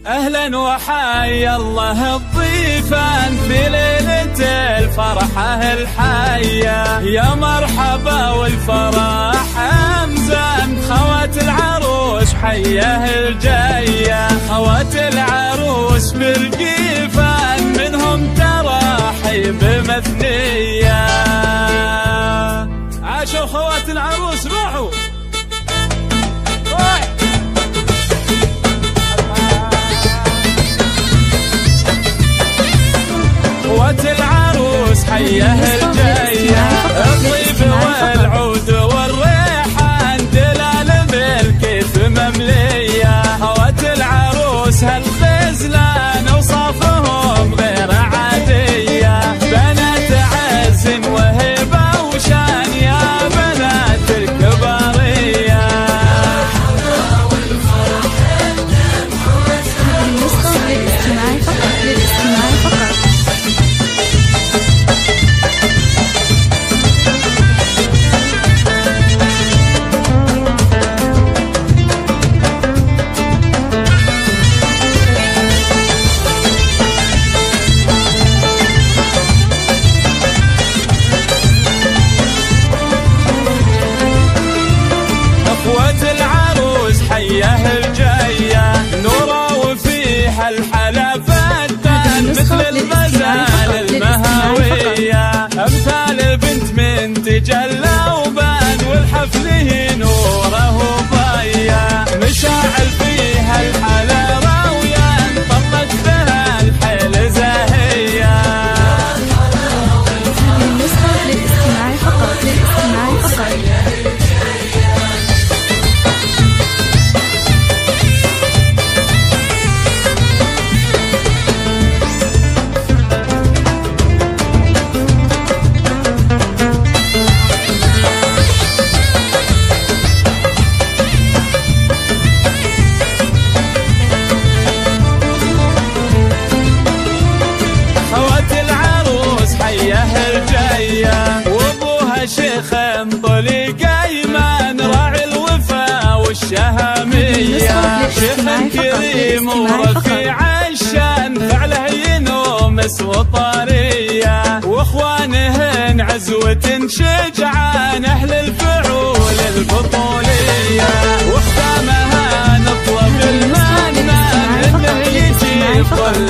أهلا وحيا الله الضيفان في ليلة الفرحة الحية، يا مرحبا والفرح أمزان، خوات العروس حياه الجاية، خوات العروس بالقيفان منهم تراحيب مثنية. عاشوا خوات العروس روحوا خوات العروس حياه الجاية، الطيب والعود والريحان دلال بالكيف مملية، خوات العروس هالخزلان اوصافهم غير عادية، بنات عز وهبة وشان يا بنات الكبارية. خوات العروس حياه الجاية، نورا وفيها الحلا فتان مثل الغزال المهاوية، أمثال البنت من تجلى وبان والحفل نوره وضيا، مشاعل فيها الحلا راويان طلت بها الحيل زاهية. للاستماع فقط، للاستماع فقط. وابوها شيخ انطلق ايمن راعي الوفا والشهامية، شيخ كريم ورفيع الشان فعله ينومس وطارية، واخوانهن عزوة شجعان اهل الفعول البطولية، واختامها نطلب المنان انه يجيب كل